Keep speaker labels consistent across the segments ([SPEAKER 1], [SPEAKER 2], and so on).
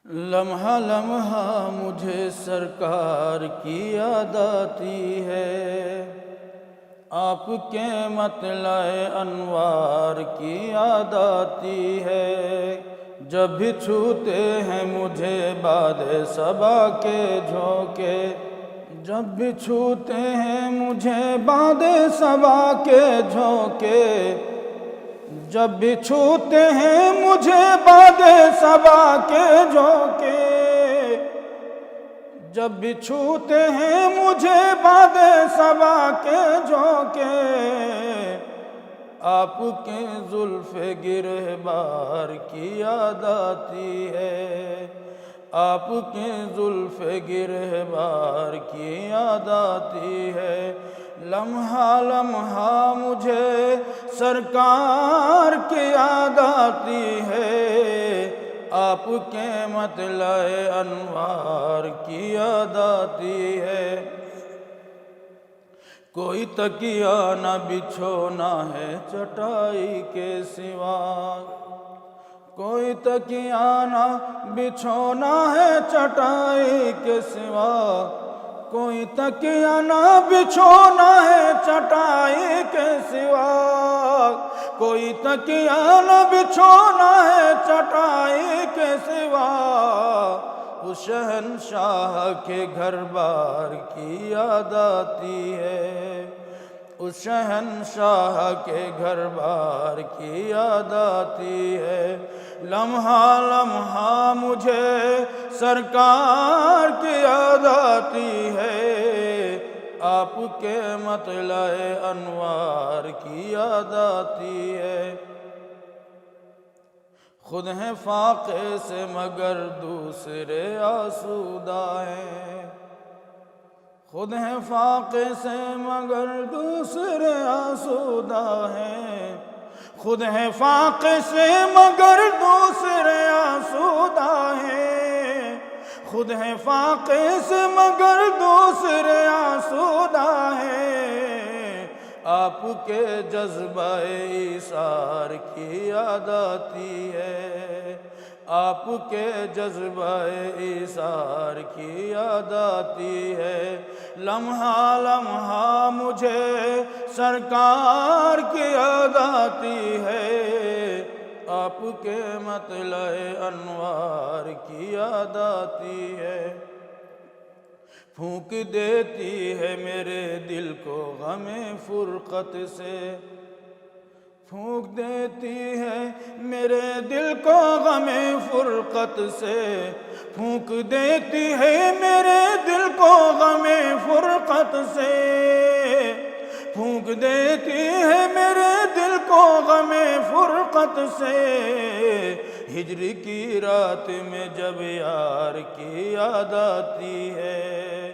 [SPEAKER 1] لمحہ لمحہ مجھے سرکار کی یاد آتی ہے، آپ کے مطلع انوار کی یاد آتی ہے۔ جب بھی چھوتے ہیں مجھے باد صبا کے جھونکے، جب بھی چھوتے ہیں مجھے باد صبا کے جھونکے، جب بھی چھوتے ہیں مجھے باد صبا کے جھونکے، جب بھی چھوتے ہیں مجھے باد صبا کے جھونکے، آپ کے زلف گرہبار کی یاد آتی ہے، آپ کے زلف گرہبار کی یاد آتی ہے۔ لمحہ لمحہ مجھے سرکار کی یاد آتی ہے، آپ کے مطلع انوار کی یاد آتی ہے۔ کوئی تکیہ نہ بچھونا ہے چٹائی کے سوا، کوئی تکیہ نہ بچھونا ہے چٹائی کے سوا، کوئی تکیہ نہ بچھونا ہے چٹائی کے سوا، کوئی تکیہ نہ بچھونا ہے چٹائی کے سوا۔ اس شہنشاہ کے گھر بار کی یاد آتی ہے، اس شہنشاہ کے گھر بار کی یاد آتی ہے۔ لمحہ لمحہ مجھے سرکار کی یاد آتی ہے، آپ کے مطلع انوار کی یاد آتی ہے۔ خود ہیں فاقے سے مگر دوسرے آسودہ ہیں، خود ہیں فاقے سے مگر دوسرے آسودہ ہیں، خود ہیں فاقے سے مگر دوسرے آسودہ ہیں، خود ہیں فاقے سے مگر دوسرے آسودہ ہیں۔ آپ کے جذبہ ایثار کی یاد آتی ہے، آپ کے جذبہ ایثار کی یاد آتی ہے۔ لمحہ لمحہ مجھے سرکار کی یاد آتی ہے، آپ کے مطلع انوار کی یاد آتی ہے۔ پھونک دیتی ہے میرے دل کو غم فرقت سے، پھونک دیتی ہے میرے دل کو غم فرقت سے، پھونک دیتی ہے میرے دل کو غم فرقت سے، پھونک دیتی ہے میرے دل کو غم فرقت سے۔ ہجر کی رات میں جب یار کی یاد آتی ہے،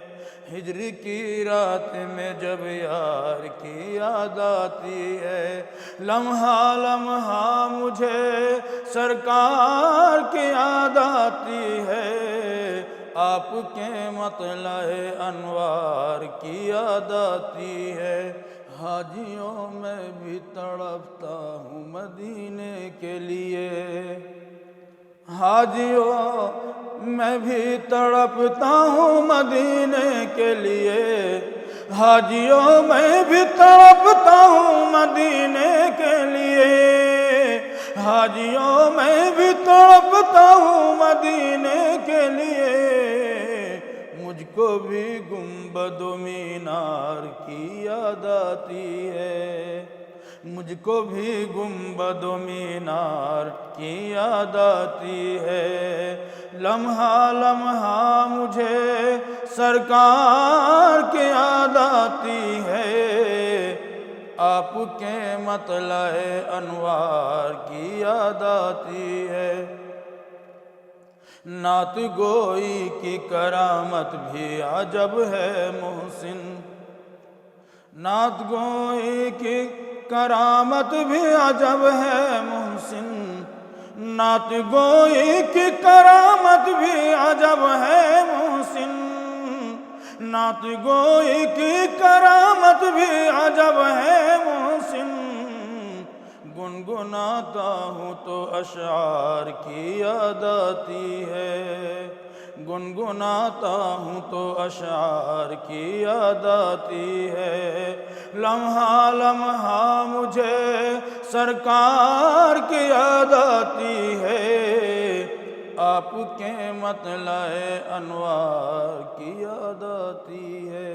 [SPEAKER 1] ہجر کی رات میں جب یار کی یاد آتی ہے۔ لمحہ لمحہ مجھے سرکار کی یاد آتی ہے، آپ کے مطلع انوار کی یاد آتی ہے۔ حاجیوں میں بھی تڑپتا ہوں مدینے کے لیے، حاجیوں میں بھی تڑپتا ہوں مدینے کے لیے، حاجیوں میں بھی تڑپتا ہوں مدینے کے لیے، حاجیوں میں بھی تڑپتا ہوں مدینے کے لیے۔ مجھ کو بھی گنبد و مینار کی یاد آتی ہے، مجھ کو بھی گنبد و مینار کی یاد آتی ہے۔ لمحہ لمحہ مجھے سرکار کی یاد آتی ہے، آپ کے مطلع انوار کی یاد آتی ہے۔ نعت گوئی کی کرامت بھی عجب ہے محسن، نعت گوئی کی کرامت بھی عجب ہے محسن، نعت گوئی کی کرامت بھی عجب ہے محسن، نعت گوئی کی کرامت بھی عجب ہے محسن۔ گنگناتا ہوں تو اشعار کی یاد آتی ہے، گنگناتا ہوں تو اشعار کی یاد آتی ہے، لمحہ لمحہ مجھے سرکار کی یاد آتی ہے، آپ کے مطلع انوار کی یاد آتی ہے۔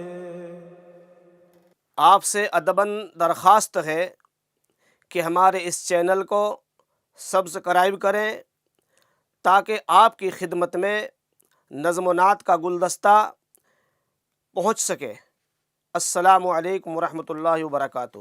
[SPEAKER 2] آپ سے ادباً درخواست ہے کہ ہمارے اس چینل کو سبسکرائب کریں تاکہ آپ کی خدمت میں نظم و نعت کا گلدستہ پہنچ سکے۔ السلام علیکم ورحمۃ اللہ وبرکاتہ۔